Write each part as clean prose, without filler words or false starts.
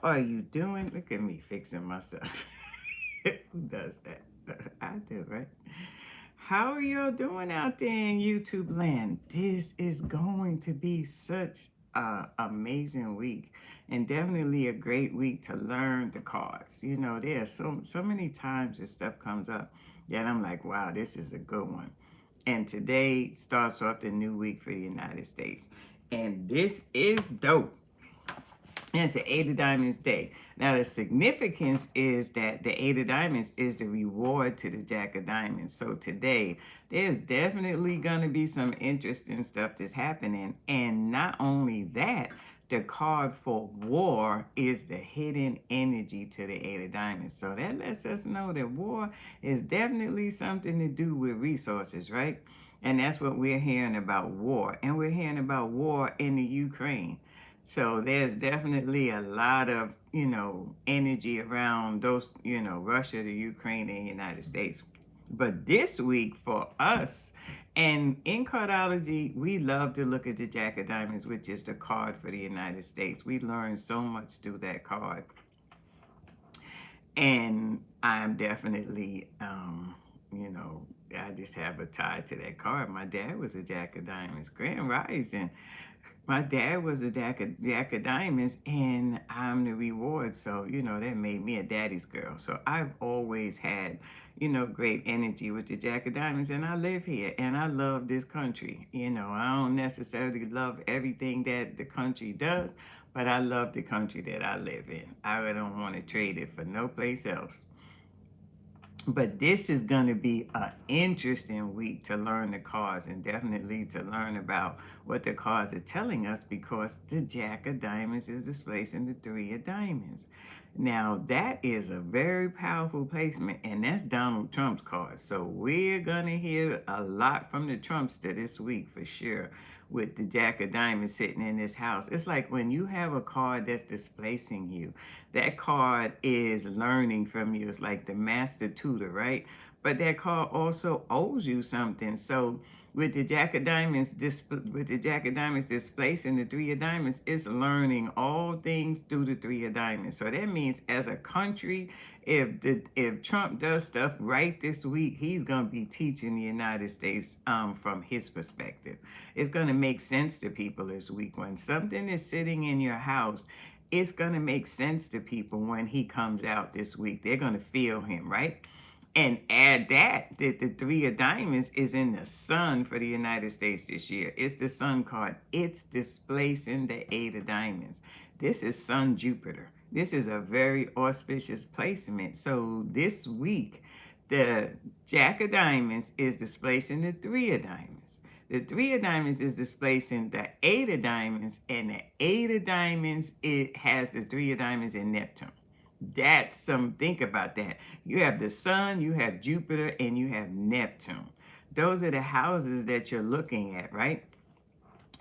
are you doing? Look at me fixing myself. Who does that? I do, right? How are y'all doing out there in YouTube land? This is going to be such an amazing week and definitely a great week to learn the cards. You know, there's so many times this stuff comes up that I'm like, wow, this is a good one. And today starts off the new week for the United States. And this is dope. And it's the Eight of Diamonds day. Now, the significance is that the Eight of Diamonds is the reward to the Jack of Diamonds. So today, there's definitely going to be some interesting stuff that's happening. And not only that, the card for war is the hidden energy to the Eight of Diamonds. So that lets us know that war is definitely something to do with resources, right? And that's what we're hearing about war. And we're hearing about war in the Ukraine. So there's definitely a lot of, energy around those, Russia, the Ukraine, and the United States. But this week for us, and in Cardology, we love to look at the Jack of Diamonds, which is the card for the United States. We learned so much through that card. And I'm definitely, I just have a tie to that card. My dad was a Jack of Diamonds, Grand Rising. My dad was a Jack of Diamonds, and I'm the reward. So, that made me a daddy's girl. So I've always had, great energy with the Jack of Diamonds, and I live here, and I love this country. I don't necessarily love everything that the country does, but I love the country that I live in. I don't want to trade it for no place else. But this is going to be an interesting week to learn the cards and definitely to learn about what the cards are telling us, because the Jack of Diamonds is displacing the Three of Diamonds. Now, that is a very powerful placement, and that's Donald Trump's card. So we're going to hear a lot from the Trumpster this week for sure, with the Jack of Diamonds sitting in this house. It's like when you have a card that's displacing you, that card is learning from you. It's like the master tutor, right? But that card also owes you something. So with the Jack of Diamonds, displacing the Three of Diamonds, it's learning all things through the Three of Diamonds. So that means as a country, if Trump does stuff right this week, he's gonna be teaching the United States from his perspective. It's gonna make sense to people this week. When something is sitting in your house, it's gonna make sense to people when he comes out this week. They're gonna feel him, right? And add that the Three of Diamonds is in the sun for the United States this year. It's the sun card. It's displacing the Eight of Diamonds. This is Sun Jupiter. This is a very auspicious placement. So this week, the Jack of Diamonds is displacing the Three of Diamonds. The Three of Diamonds is displacing the Eight of Diamonds, and the Eight of Diamonds, it has the Three of Diamonds in Neptune. That's think about that. You have the sun, you have Jupiter, and you have Neptune. Those are the houses that you're looking at, right?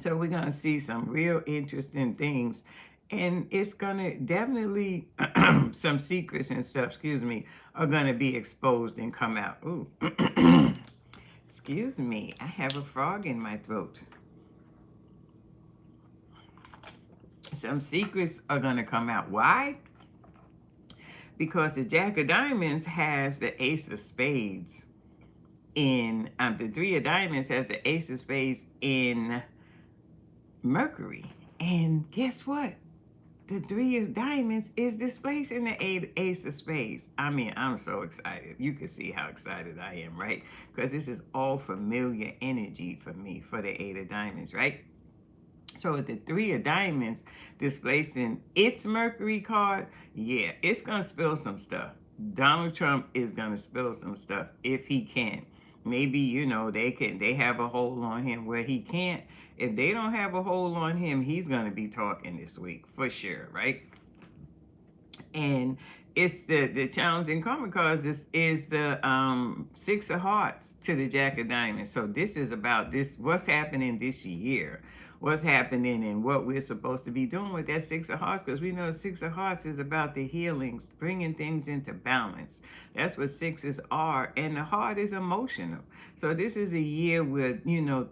So we're going to see some real interesting things. And it's going to definitely, some secrets and stuff, are going to be exposed and come out. Ooh. Excuse me, I have a frog in my throat. Some secrets are going to come out. Why? Because the Jack of Diamonds has the Ace of Spades in, the Three of Diamonds has the Ace of Spades in Mercury. And guess what? The Three of Diamonds is displacing the Ace of Spades. I mean, I'm so excited. You can see how excited I am, right? Because this is all familiar energy for me, for the Eight of Diamonds, right? So with the Three of Diamonds displacing its Mercury card, yeah, it's going to spill some stuff. Donald Trump is going to spill some stuff if he can. Maybe, they have a hold on him where he can't. If they don't have a hold on him, he's going to be talking this week for sure, right? And it's the challenging karma cards. This is the Six of Hearts to the Jack of Diamonds. So this is about what's happening this year what's happening and what we're supposed to be doing with that Six of Hearts, because we know Six of Hearts is about the healings, bringing things into balance. That's what sixes are, and the heart is emotional. So this is a year where,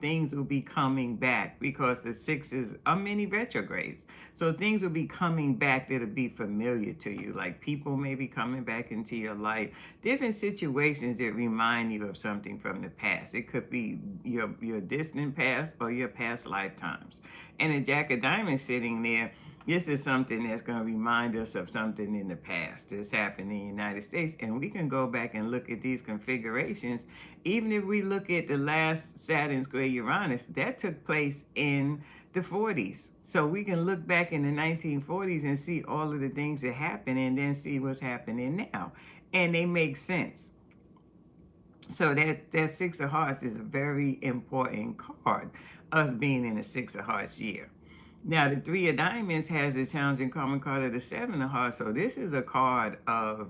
things will be coming back because the sixes are many retrogrades. So things will be coming back that'll be familiar to you. Like people may be coming back into your life, different situations that remind you of something from the past. It could be your distant past or your past lifetimes. And the Jack of Diamonds sitting there, this is something that's going to remind us of something in the past that's happened in the United States. And we can go back and look at these configurations. Even if we look at the last Saturn square Uranus, that took place in the 40s. So we can look back in the 1940s and see all of the things that happened and then see what's happening now. And they make sense. So that Six of Hearts is a very important card, us being in a Six of Hearts year. Now, the Three of Diamonds has the challenging common card of the Seven of Hearts. So this is a card of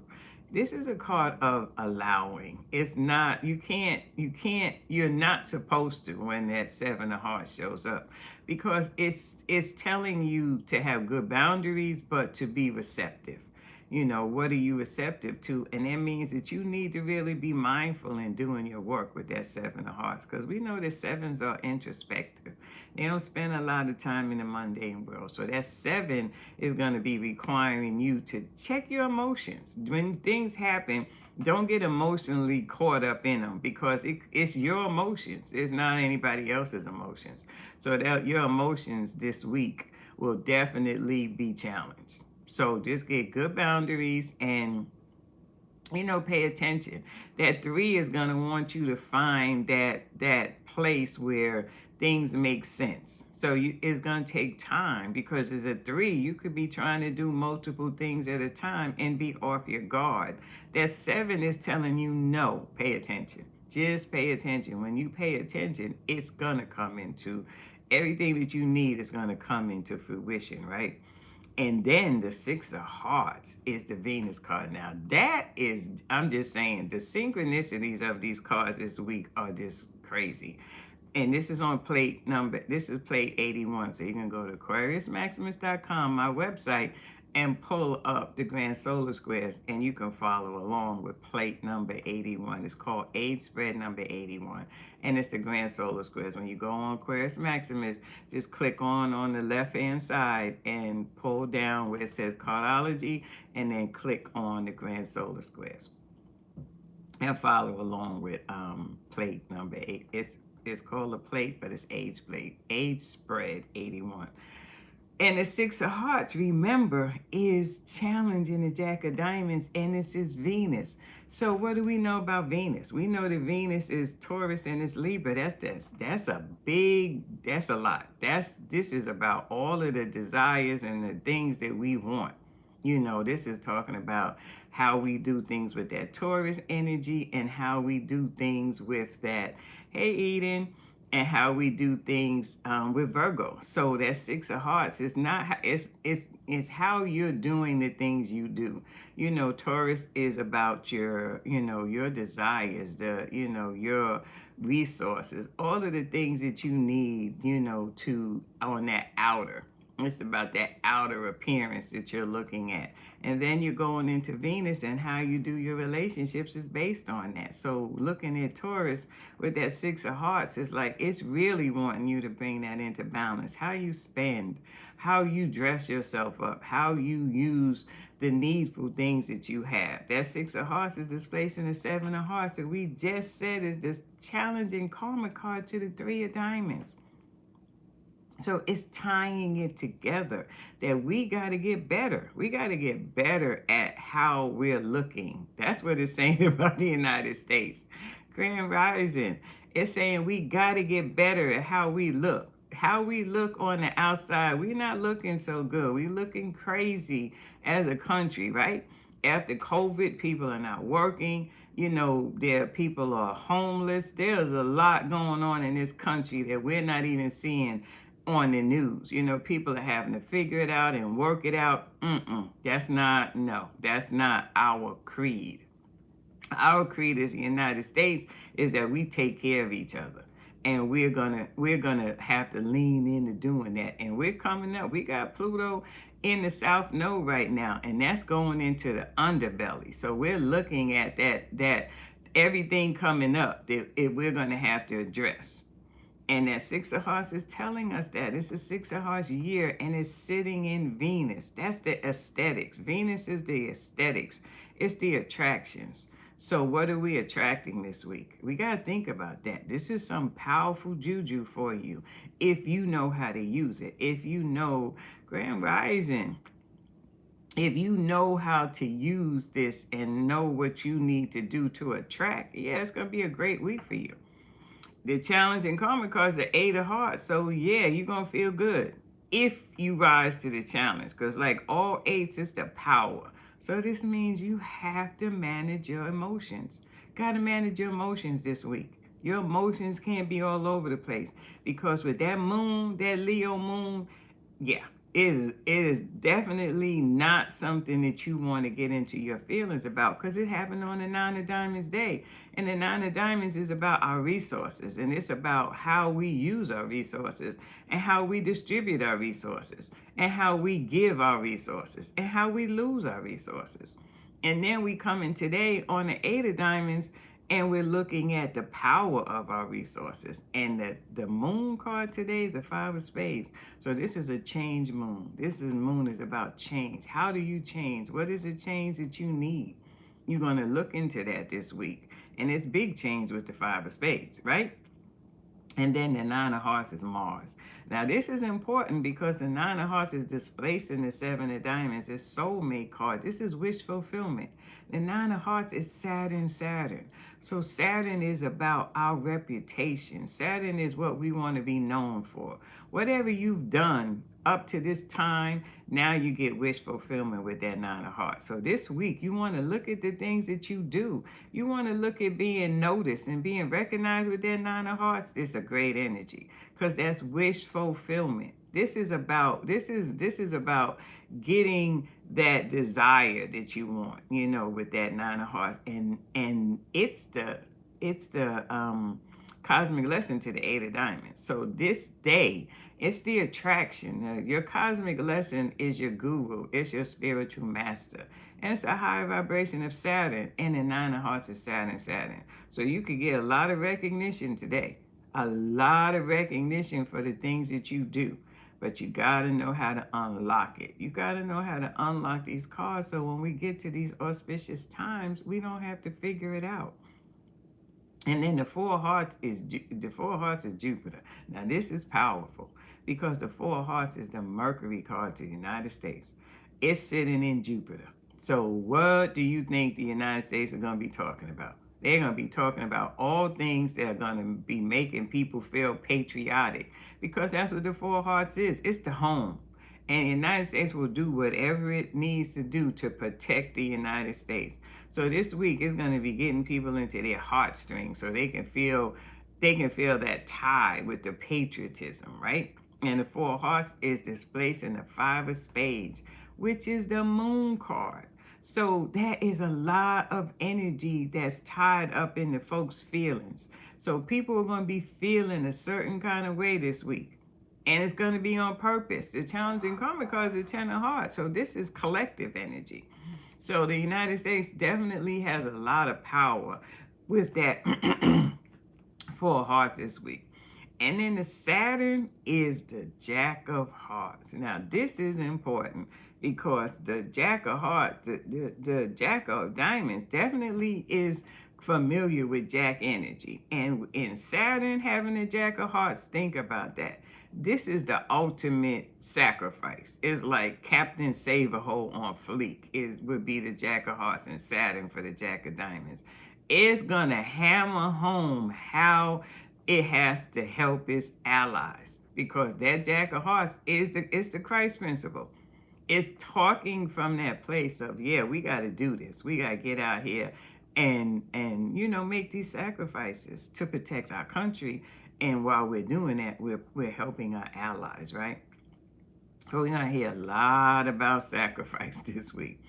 allowing. It's not, you're not supposed to when that Seven of Hearts shows up, because it's telling you to have good boundaries, but to be receptive. What are you receptive to? And that means that you need to really be mindful in doing your work with that Seven of Hearts, because we know that sevens are introspective. They don't spend a lot of time in the mundane world. So that seven is going to be requiring you to check your emotions. When things happen, don't get emotionally caught up in them, because it's your emotions. It's not anybody else's emotions. So that your emotions this week will definitely be challenged. So just get good boundaries and, pay attention. That three is going to want you to find that place where things make sense. So it's going to take time, because as a three, you could be trying to do multiple things at a time and be off your guard. That seven is telling you, no, pay attention. Just pay attention. When you pay attention, it's going to come into everything that you need is going to come into fruition, right? And then the Six of Hearts is the Venus card. Now that is, I'm just saying, the synchronicities of these cards this week are just crazy. And this is on this is plate 81. So you can go to AquariusMaximus.com, my website, and pull up the grand solar squares, and you can follow along with plate number 81. It's called age spread number 81, and it's the grand solar squares. When you go on Aquarius Maximus, just click on the left hand side and pull down where it says Cardology, and then click on the grand solar squares and follow along with plate number 8. It's called a plate, but it's age spread 81. And the Six of Hearts, remember, is challenging the Jack of Diamonds, and this is Venus. So what do we know about Venus? We know that Venus is Taurus and it's Libra. That's a lot. This is about all of the desires and the things that we want. This is talking about how we do things with that Taurus energy, and how we do things with that, hey Eden, and how we do things with Virgo. So that Six of Hearts is not, it's how you're doing the things you do. Taurus is about your desires, your resources, all of the things that you need, to on that outer. It's about that outer appearance that you're looking at. And then you're going into Venus, and how you do your relationships is based on that. So looking at Taurus with that Six of Hearts, is like, it's really wanting you to bring that into balance. How you spend, how you dress yourself up, how you use the needful things that you have. That Six of Hearts is displacing the Seven of Hearts that we just said is this challenging karma card to the Three of Diamonds. So it's tying it together that we got to get better. We got to get better at how we're looking. That's what it's saying about the United States. Grand Rising, it's saying we got to get better at how we look. How we look on the outside, we're not looking so good. We're looking crazy as a country, right? After COVID, people are not working. People are homeless. There's a lot going on in this country that we're not even seeing on the news. People are having to figure it out and work it out. That's not our creed. Our creed as the United States is that we take care of each other. and we're gonna have to lean into doing that. And we're coming up. We got Pluto in the South Node right now, and that's going into the underbelly. So we're looking at that everything coming up that we're gonna have to address. And that Six of Hearts is telling us that it's a Six of Hearts year, and it's sitting in Venus. That's the aesthetics. Venus is the aesthetics. It's the attractions. So what are we attracting this week? We got to think about that. This is some powerful juju for you if you know how to use it. If you know Grand Rising, if you know how to use this and know what you need to do to attract, yeah, it's going to be a great week for you. The challenge in karma cards the Eight of Hearts. So yeah, you're gonna feel good if you rise to the challenge. Because like all eights, it's the power. So this means you have to manage your emotions. Gotta manage your emotions this week. Your emotions can't be all over the place. Because with that moon, that Leo moon, yeah, it is definitely not something that you want to get into your feelings about, because it happened on the Nine of Diamonds day. And the Nine of Diamonds is about our resources, and it's about how we use our resources, and how we distribute our resources, and how we give our resources, and how we lose our resources. And then we come in today on the Eight of Diamonds, and we're looking at the power of our resources. And the moon card today is the Five of Spades. So this is a change moon. Moon is about change. How do you change? What is the change that you need? You're going to look into that this week. And it's big change with the Five of Spades, right? And then the Nine of Hearts is Mars. Now, this is important because the Nine of Hearts is displacing the Seven of Diamonds. It's soulmate card. This is wish fulfillment. The Nine of Hearts is Saturn. So Saturn is about our reputation. Saturn is what we want to be known for. Whatever you've done up to this time, now you get wish fulfillment with that Nine of Hearts. So this week, you want to look at the things that you do. You want to look at being noticed and being recognized with that Nine of Hearts. This is a great energy, because that's wish fulfillment. This is about getting that desire that you want, with that Nine of Hearts. And it's the cosmic lesson to the Eight of Diamonds. So this day, it's the attraction. Your cosmic lesson is your guru. It's your spiritual master. And it's a high vibration of Saturn. And the Nine of Hearts is Saturn. So you could get a lot of recognition today. A lot of recognition for the things that you do. But you got to know how to unlock it. You got to know how to unlock these cards, so when we get to these auspicious times, we don't have to figure it out. And then the Four of Hearts is Jupiter. Now this is powerful, because the Four of Hearts is the Mercury card to the United States. It's sitting in Jupiter. So what do you think the United States are going to be talking about? They're going to be talking about all things that are going to be making people feel patriotic, because that's what the Four of Hearts is. It's the home. And the United States will do whatever it needs to do to protect the United States. So this week is going to be getting people into their heartstrings, so they can feel that tie with the patriotism, right? And the Four of Hearts is displacing the Five of Spades, which is the moon card. So that is a lot of energy that's tied up in the folks' feelings. So people are going to be feeling a certain kind of way this week. And it's going to be on purpose. The challenging karma cards is Ten of Hearts. So this is collective energy. So the United States definitely has a lot of power with that Four of Hearts this week. And then the Saturn is the Jack of Hearts. Now this is important, because the Jack of Hearts, the Jack of Diamonds definitely is familiar with Jack energy. And in Saturn having a Jack of Hearts, think about that. This is the ultimate sacrifice. It's like Captain Save-A-Hole on fleek. It would be the Jack of Hearts, and Saturn for the Jack of Diamonds. It's going to hammer home how it has to help its allies, because that Jack of Hearts is the Christ principle. It's talking from that place of, yeah, we got to do this. We got to get out here and make these sacrifices to protect our country. And while we're doing that, we're helping our allies, right? So we're going to hear a lot about sacrifice this week.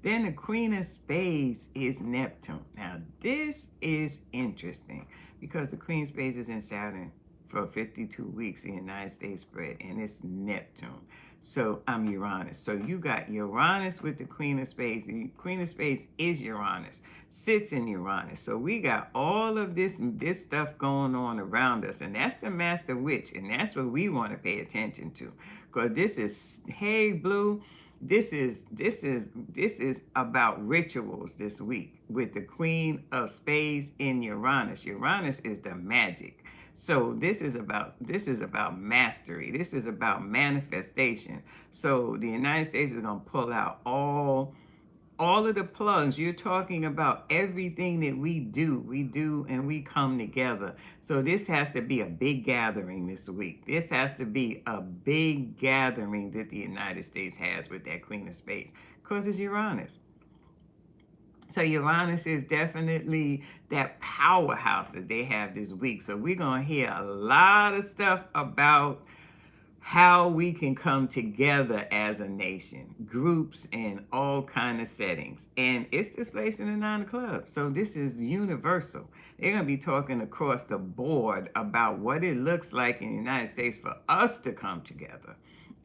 Then the Queen of Spades is Neptune. Now, this is interesting because the Queen of Spades is in Saturn for 52 weeks in the United States spread, and it's Neptune. So I'm Uranus. So you got Uranus with the Queen of Spades. The Queen of Spades is Uranus, sits in Uranus. So we got all of this stuff going on around us, and that's the Master Witch, and that's what we want to pay attention to, because this is, hey Blue, this is about rituals this week with the Queen of Spades in Uranus. Uranus is the magic. So this is about mastery. This is about manifestation. So the United States is going to pull out all of the plugs. You're talking about everything that we do and we come together. So this has to be a big gathering this week. This has to be a big gathering that the United States has with that Queen of Spades, because it's Uranus. So Uranus is definitely that powerhouse that they have this week. So we're going to hear a lot of stuff about how we can come together as a nation, groups and all kind of settings. And it's displaced in the Nine of Clubs. So this is universal. They're going to be talking across the board about what it looks like in the United States for us to come together.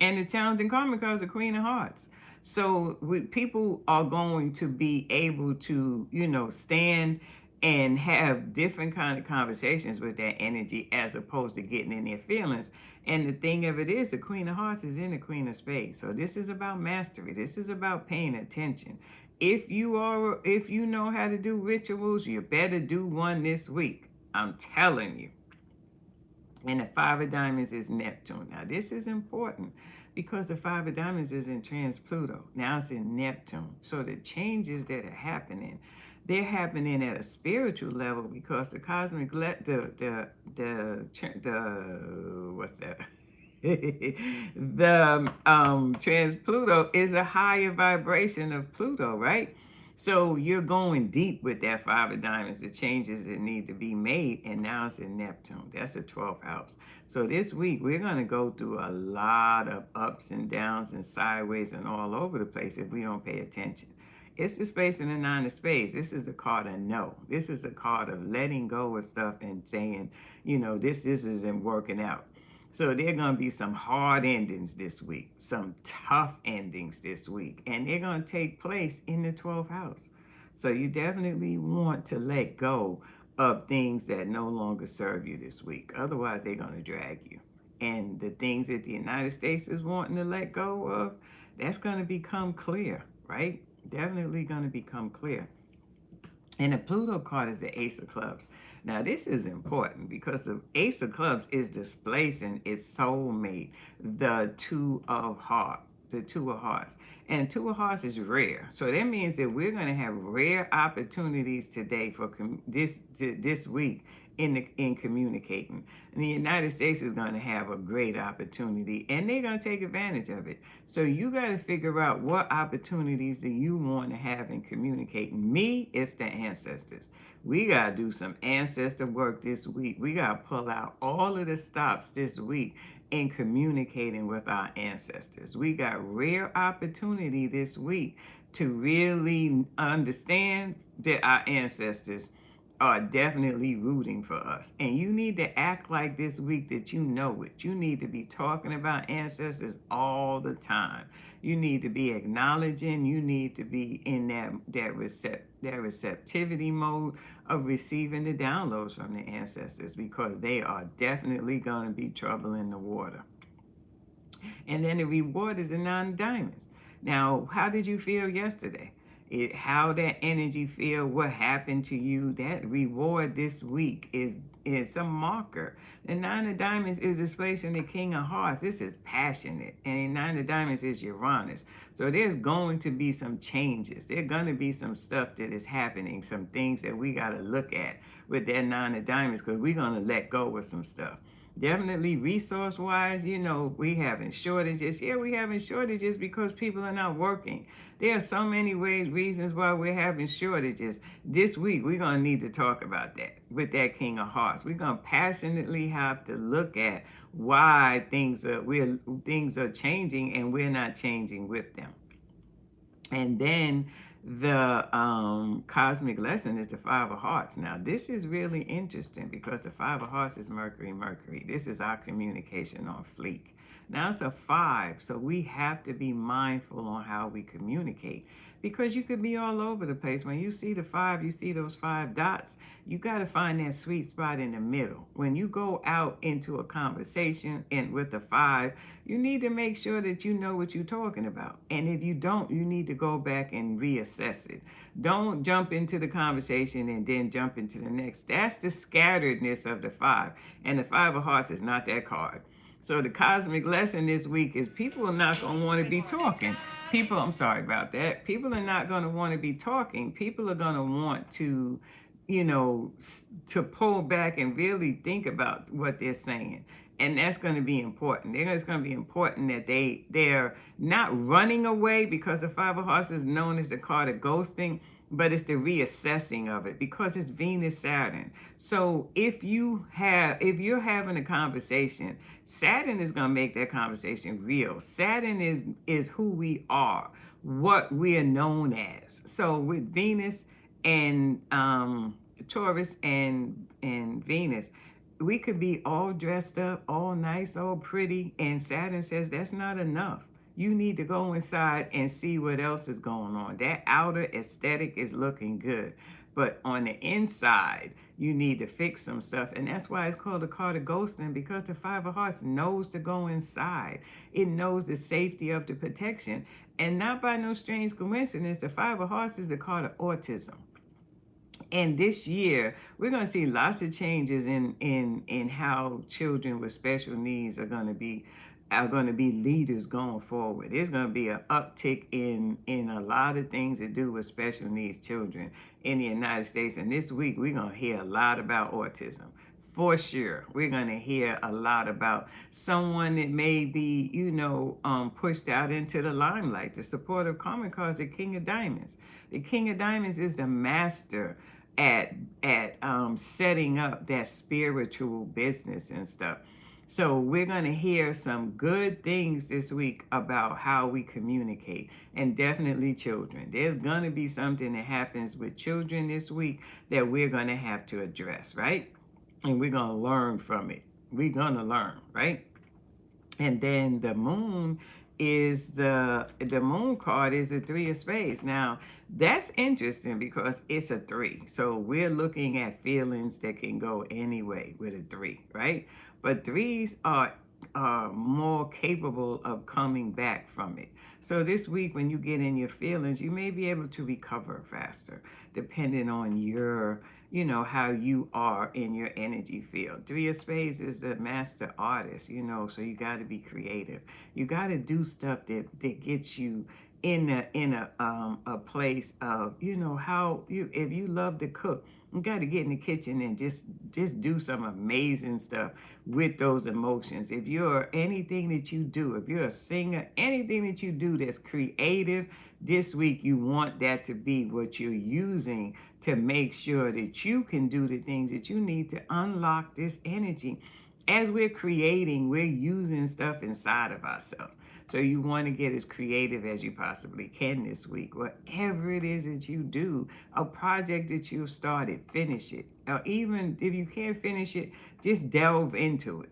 And the challenging karma cards are Queen of Hearts. So people are going to be able to, stand and have different kind of conversations with that energy as opposed to getting in their feelings. And the thing of it is, the Queen of Hearts is in the Queen of Spades. So this is about mastery. This is about paying attention. If you know how to do rituals, you better do one this week. I'm telling you. And the Five of Diamonds is Neptune. Now this is important because the Five of Diamonds is in trans Pluto. Now it's in Neptune. So the changes that are happening, they're happening at a spiritual level because the cosmic the what's that? The trans Pluto is a higher vibration of Pluto, right? So you're going deep with that Five of Diamonds, the changes that need to be made, and now it's in Neptune. That's the 12th house. So this week, we're going to go through a lot of ups and downs and sideways and all over the place if we don't pay attention. It's the space in the Nine of Spades. This is a card of no. This is a card of letting go of stuff and saying, this isn't working out. So there are going to be some hard endings this week, some tough endings this week, and they're going to take place in the 12th house. So you definitely want to let go of things that no longer serve you this week. Otherwise, they're going to drag you. And the things that the United States is wanting to let go of, that's going to become clear, right? Definitely going to become clear. And the Pluto card is the Ace of Clubs. Now, this is important because the Ace of Clubs is displacing its soulmate, the Two of Hearts. The Two of Hearts. And Two of Hearts is rare. So that means that we're going to have rare opportunities today for this week in communicating. And the United States is going to have a great opportunity, and they're going to take advantage of it. So you got to figure out what opportunities do you want to have in communicating. Me, it's the ancestors. We got to do some ancestor work this week. We got to pull out all of the stops this week in communicating with our ancestors. We got rare opportunity this week to really understand that our ancestors are definitely rooting for us. And you need to act like this week that you know it. You need to be talking about ancestors all the time. You need to be acknowledging. You need to be in that receptivity mode of receiving the downloads from the ancestors, because they are definitely going to be trouble in the water. And then the reward is the Nine of Diamonds. Now, how did you feel yesterday? How that energy feel, what happened to you, that reward this week is a marker. The Nine of Diamonds is displacing the King of Hearts. This is passionate. And the Nine of Diamonds is Uranus. So there's going to be some changes. There's going to be some stuff that is happening, some things that we got to look at with that Nine of Diamonds, because we're going to let go of some stuff. Definitely resource-wise, we having shortages. Yeah, we having shortages because people are not working. There are so many reasons why we're having shortages. This week, we're going to need to talk about that with that King of Hearts. We're going to passionately have to look at why things are changing and we're not changing with them. And then the cosmic lesson is the Five of Hearts. Now, this is really interesting because the Five of Hearts is Mercury, Mercury. This is our communication on fleek. Now, it's a five, so we have to be mindful on how we communicate because you could be all over the place. When you see the five, you see those five dots, you got to find that sweet spot in the middle. When you go out into a conversation and with the five, you need to make sure that you know what you're talking about. And if you don't, you need to go back and reassess it. Don't jump into the conversation and then jump into the next. That's the scatteredness of the five. And the Five of Hearts is not that card. So the cosmic lesson this week is people are not going to want to be talking. People, I'm sorry about that. People are not going to want to be talking. People are going to want to, to pull back and really think about what they're saying. And that's going to be important. It's going to be important that they're not running away, because the Five of Hearts is known as the card of ghosting, but it's the reassessing of it because it's Venus Saturn. So if you're having a conversation, Saturn is going to make that conversation real. Saturn is who we are, what we are known as. So with Venus and Taurus and Venus, we could be all dressed up, all nice, all pretty, and Saturn says that's not enough. You need to go inside and see what else is going on. That outer aesthetic is looking good, but on the inside, you need to fix some stuff. And that's why it's called the card of ghosting, because the Five of Hearts knows to go inside. It knows the safety of the protection. And not by no strange coincidence, the Five of Hearts is the card of autism. And this year, we're going to see lots of changes in how children with special needs are going to be leaders going forward. There's going to be an uptick in a lot of things to do with special needs children in the United States. And this week, we're going to hear a lot about autism. For sure, we're going to hear a lot about someone that may be, pushed out into the limelight. The supportive karma card is the King of Diamonds. The King of Diamonds is the master at setting up that spiritual business and stuff. So we're going to hear some good things this week about how we communicate, and definitely children. There's going to be something that happens with children this week that we're going to have to address, right? And we're going to learn from it. We're going to learn, right? And then the moon is the moon card is the Three of Spades. Now, that's interesting because it's a three. So we're looking at feelings that can go anyway with a three, right? But threes are more capable of coming back from it. So this week, when you get in your feelings, you may be able to recover faster, depending on your, how you are in your energy field. Three of Spades is the master artist, so you got to be creative. You got to do stuff that gets you in a place of, if you love to cook, you got to get in the kitchen and just do some amazing stuff with those emotions. If you're anything that you do, if you're a singer, anything that you do that's creative, this week you want that to be what you're using to make sure that you can do the things that you need to unlock this energy. As we're creating, we're using stuff inside of ourselves. So you want to get as creative as you possibly can this week. Whatever it is that you do, a project that you've started, finish it. Or even if you can't finish it, just delve into it.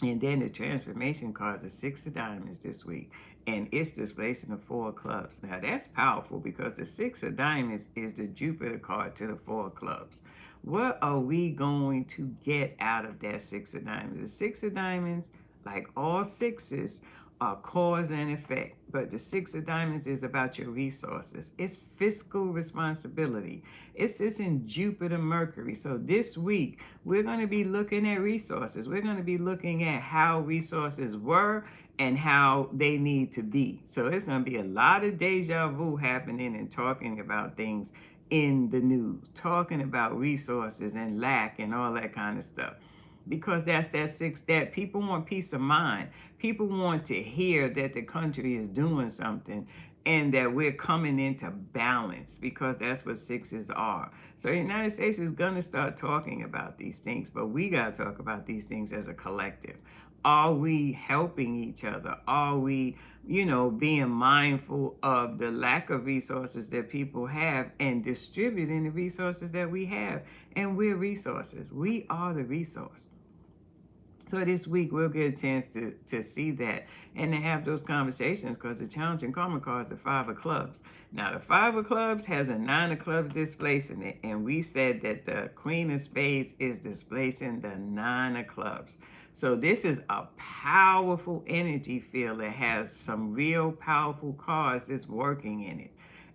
And then the transformation card, the Six of Diamonds this week. And it's displacing the Four of Clubs. Now that's powerful because the Six of Diamonds is the Jupiter card to the Four of Clubs. What are we going to get out of that Six of Diamonds? The Six of Diamonds, like all sixes, are cause and effect. But the Six of Diamonds is about your resources. It's fiscal responsibility. It's in Jupiter, Mercury. So this week, we're going to be looking at resources. We're going to be looking at how resources were and how they need to be. So it's going to be a lot of deja vu happening and talking about things in the news, talking about resources and lack and all that kind of stuff. Because that's that six, that people want peace of mind. People want to hear that the country is doing something and that we're coming into balance, because that's what sixes are. So the United States is going to start talking about these things, but we got to talk about these things as a collective. Are we helping each other? Are we, being mindful of the lack of resources that people have and distributing the resources that we have? And we're resources. We are the resource. So this week we'll get a chance to see that and to have those conversations, because the challenging karma card is the Five of Clubs. Now the Five of Clubs has a Nine of Clubs displacing it, and we said that the Queen of Spades is displacing the Nine of Clubs. So this is a powerful energy field that has some real powerful cards that's working in it.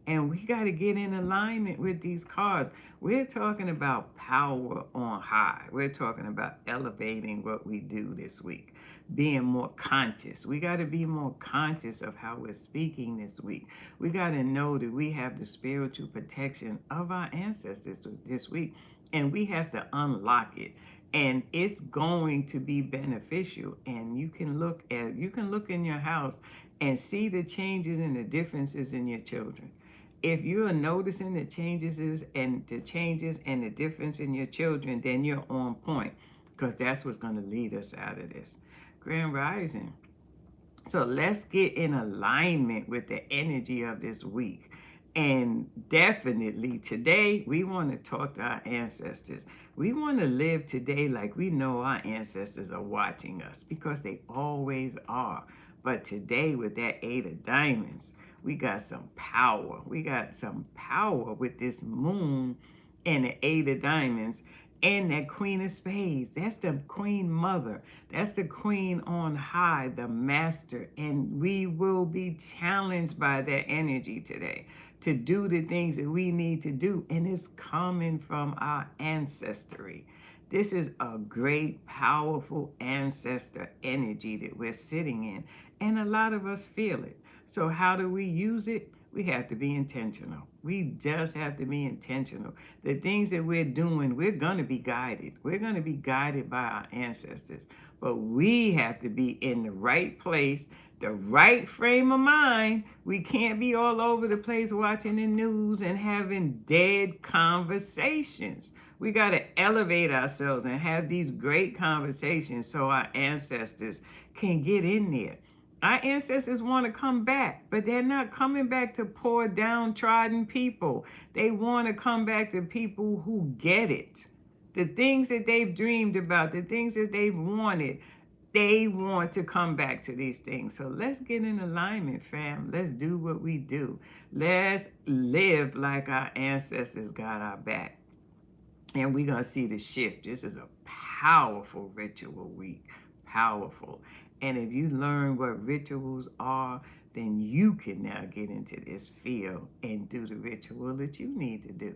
And we got to get in alignment with these cards. We're talking about power on high. We're talking about elevating what we do this week, being more conscious. We got to be more conscious of how we're speaking this week. We got to know that we have the spiritual protection of our ancestors this week, and we have to unlock it. And it's going to be beneficial. And you can look in your house and see the changes and the differences in your children. If you're noticing the changes and the difference in your children, then you're on point, because that's what's going to lead us out of this. Grand Rising. So let's get in alignment with the energy of this week. And definitely today, we want to talk to our ancestors. We want to live today like we know our ancestors are watching us, because they always are. But today, with that Eight of Diamonds, we got some power. We got some power with this moon and the Eight of Diamonds and that Queen of Spades. That's the Queen Mother. That's the Queen on high, the Master. And we will be challenged by that energy today to do the things that we need to do. And it's coming from our ancestry. This is a great, powerful ancestor energy that we're sitting in. And a lot of us feel it. So how do we use it? We have to be intentional. We just have to be intentional. The things that we're doing, we're going to be guided. We're going to be guided by our ancestors. But we have to be in the right place, the right frame of mind. We can't be all over the place watching the news and having dead conversations. We got to elevate ourselves and have these great conversations so our ancestors can get in there. Our ancestors want to come back, but they're not coming back to poor, downtrodden people. They want to come back to people who get it. The things that they've dreamed about, the things that they've wanted, they want to come back to these things. So let's get in alignment, fam. Let's do what we do. Let's live like our ancestors got our back. And we're going to see the shift. This is a powerful ritual week. Powerful. And if you learn what rituals are, then you can now get into this field and do the ritual that you need to do.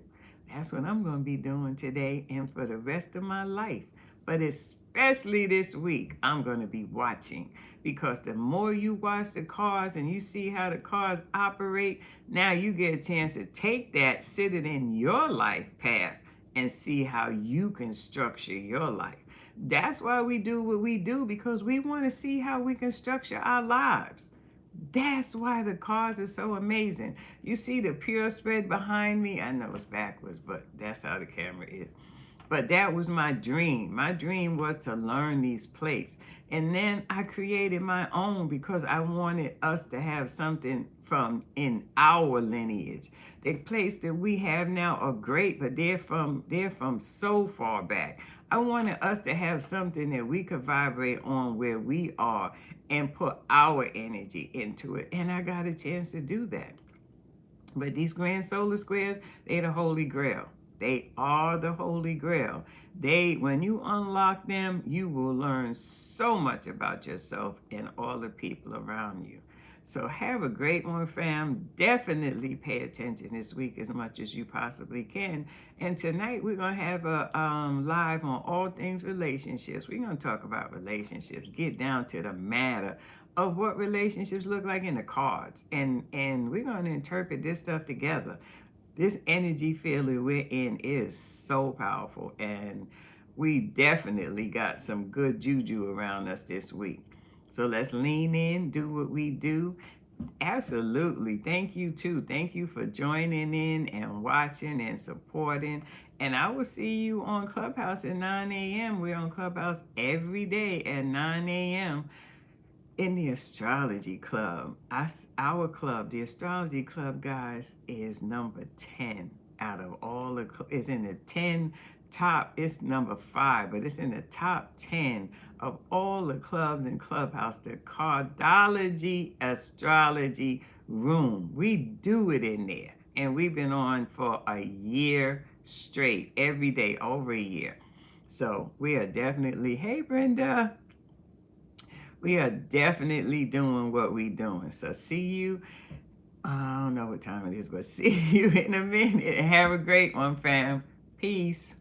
That's what I'm going to be doing today and for the rest of my life. But especially this week, I'm going to be watching, because the more you watch the cards and you see how the cards operate, now you get a chance to take that, sit it in your life path, and see how you can structure your life. That's why we do what we do, because we want to see how we can structure our lives. That's why the cards are so amazing. You see the pure spread behind me? I know it's backwards, but that's how the camera is. But that was my dream. My dream was to learn these plates. And then I created my own, because I wanted us to have something from in our lineage. The plates that we have now are great, but they're from so far back. I wanted us to have something that we could vibrate on where we are and put our energy into it. And I got a chance to do that. But these grand solar squares, they're the Holy Grail. They are the Holy Grail. When you unlock them, you will learn so much about yourself and all the people around you. So have a great one, fam. Definitely pay attention this week as much as you possibly can. And tonight we're going to have a live on all things relationships. We're going to talk about relationships, get down to the matter of what relationships look like in the cards. And we're going to interpret this stuff together. This energy field that we're in is so powerful, and we definitely got some good juju around us this week. So let's lean in, do what we do, Absolutely. Thank you too. Thank you for joining in and watching and supporting. And I will see you on Clubhouse at 9 a.m. We're on Clubhouse every day at 9 a.m. in the Astrology Club. Our club, the Astrology Club, guys, is number 10 out of all the, it's in the 10 top, it's number 5, but it's in the top 10 of all the clubs in Clubhouse, the Cardology Astrology Room. We do it in there. And we've been on for a year straight, every day, over a year. So we are definitely, hey Brenda, we are definitely doing what we doing. So see you. I don't know what time it is, but see you in a minute. Have a great one, fam. Peace.